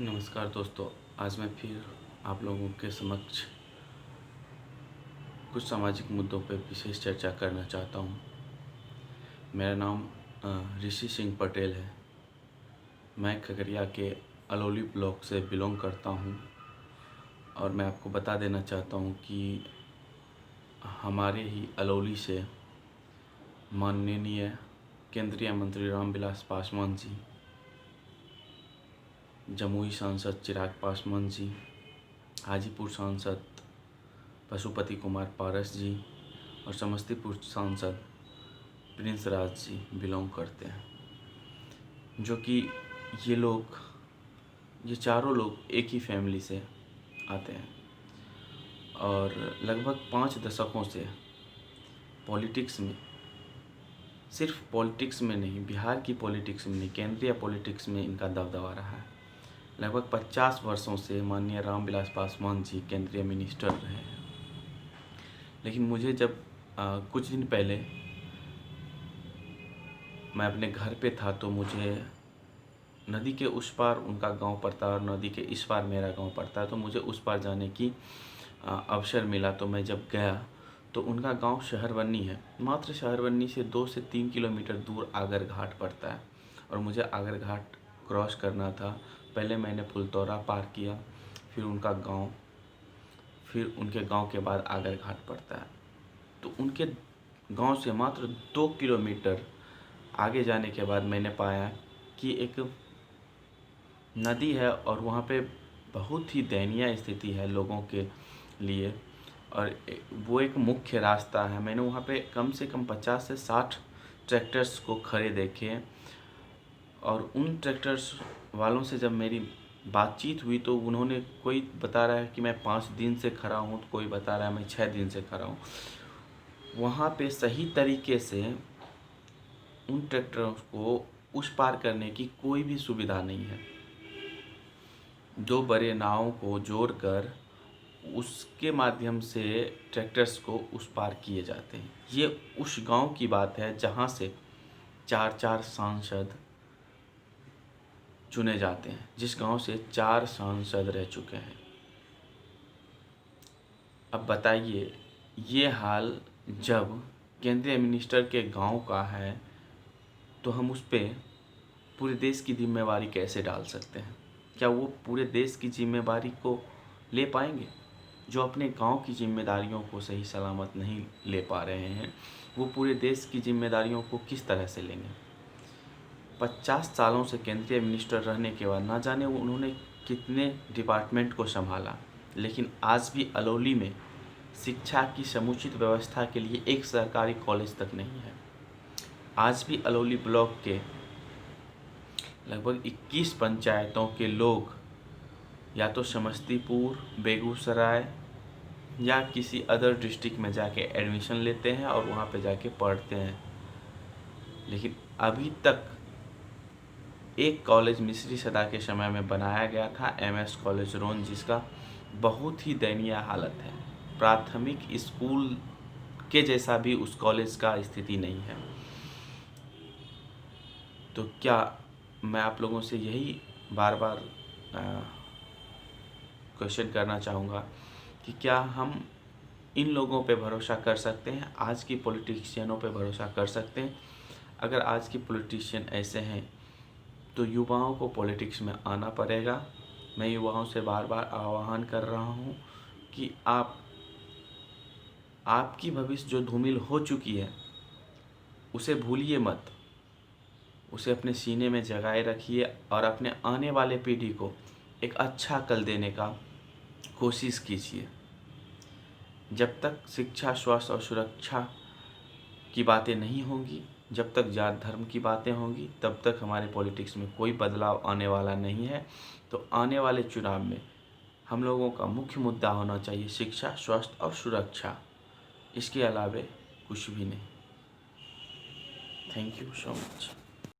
नमस्कार दोस्तों, आज मैं फिर आप लोगों के समक्ष कुछ सामाजिक मुद्दों पर विशेष चर्चा करना चाहता हूँ। मेरा नाम ऋषि सिंह पटेल है। मैं खगड़िया के अलौली ब्लॉक से बिलोंग करता हूँ और मैं आपको बता देना चाहता हूँ कि हमारे ही अलौली से माननीय केंद्रीय मंत्री रामविलास पासवान जी, जमुई सांसद चिराग पासवान जी, हाजीपुर सांसद पशुपति कुमार पारस जी और समस्तीपुर सांसद प्रिंस राज जी बिलोंग करते हैं, जो कि ये चारों लोग एक ही फैमिली से आते हैं और लगभग 5 दशकों से पॉलिटिक्स में, सिर्फ पॉलिटिक्स में नहीं, बिहार की पॉलिटिक्स में नहीं, केंद्रीय पॉलिटिक्स में इनका दबदबा रहा है। लगभग 50 वर्षों से माननीय रामविलास पासवान जी केंद्रीय मिनिस्टर रहे हैं। लेकिन मुझे जब कुछ दिन पहले मैं अपने घर पे था तो मुझे नदी के उस पार उनका गांव पड़ता है और नदी के इस पार मेरा गांव पड़ता है, तो मुझे उस पार जाने की अवसर मिला। तो मैं जब गया तो उनका गांव शहरवन्नी है। मात्र शहरवन्नी से 2 से 3 किलोमीटर दूर आगर घाट पड़ता है और मुझे आगर घाट क्रॉस करना था। पहले मैंने फुलतौरा पार किया, फिर उनका गांव, फिर उनके गांव के बाद आगर घाट पड़ता है। तो उनके गांव से मात्र 2 किलोमीटर आगे जाने के बाद मैंने पाया कि एक नदी है और वहाँ पे बहुत ही दयनीय स्थिति है लोगों के लिए, और वो एक मुख्य रास्ता है। मैंने वहाँ पे कम से कम 50 से 60 ट्रैक्टर्स को खड़े देखे और उन ट्रैक्टर्स वालों से जब मेरी बातचीत हुई तो उन्होंने, कोई बता रहा है कि मैं 5 दिन से खड़ा हूँ, तो कोई बता रहा है मैं 6 दिन से खड़ा हूँ। वहाँ पे सही तरीके से उन ट्रैक्टरों को उस पार करने की कोई भी सुविधा नहीं है। 2 बड़े नावों को जोड़कर उसके माध्यम से ट्रैक्टर्स को उस पार किए जाते हैं। ये उस गांव की बात है जहां से 4 सांसद चुने जाते हैं, जिस गांव से 4 सांसद रह चुके हैं। अब बताइए, ये हाल जब केंद्रीय मिनिस्टर के गांव का है तो हम उस पर पूरे देश की जिम्मेवारी कैसे डाल सकते हैं? क्या वो पूरे देश की जिम्मेवारी को ले पाएंगे? जो अपने गांव की जिम्मेदारियों को सही सलामत नहीं ले पा रहे हैं, वो पूरे देश की जिम्मेदारियों को किस तरह से लेंगे? 50 सालों से केंद्रीय मिनिस्टर रहने के बाद ना जाने उन्होंने कितने डिपार्टमेंट को संभाला, लेकिन आज भी अलौली में शिक्षा की समुचित व्यवस्था के लिए एक सरकारी कॉलेज तक नहीं है। आज भी अलौली ब्लॉक के लगभग 21 पंचायतों के लोग या तो समस्तीपुर, बेगूसराय या किसी अदर डिस्ट्रिक्ट में जाके एडमिशन लेते हैं और वहाँ पे जाके पढ़ते हैं। लेकिन अभी तक एक कॉलेज मिस्री सदा के समय में बनाया गया था, MS कॉलेज रोन, जिसका बहुत ही दयनीय हालत है। प्राथमिक स्कूल के जैसा भी उस कॉलेज का स्थिति नहीं है। तो क्या मैं आप लोगों से यही बार बार क्वेश्चन करना चाहूँगा कि क्या हम इन लोगों पे भरोसा कर सकते हैं? आज की पॉलिटिशियनों पे भरोसा कर सकते हैं? अगर आज की पॉलिटिशियन ऐसे हैं तो युवाओं को पॉलिटिक्स में आना पड़ेगा। मैं युवाओं से बार बार आह्वान कर रहा हूँ कि आपकी भविष्य जो धूमिल हो चुकी है उसे भूलिए मत, उसे अपने सीने में जगाए रखिए और अपने आने वाले पीढ़ी को एक अच्छा कल देने का कोशिश कीजिए। जब तक शिक्षा, स्वास्थ्य और सुरक्षा की बातें नहीं होंगी, जब तक जात धर्म की बातें होंगी, तब तक हमारे पॉलिटिक्स में कोई बदलाव आने वाला नहीं है। तो आने वाले चुनाव में हम लोगों का मुख्य मुद्दा होना चाहिए शिक्षा, स्वास्थ्य और सुरक्षा। इसके अलावा कुछ भी नहीं। Thank you so much.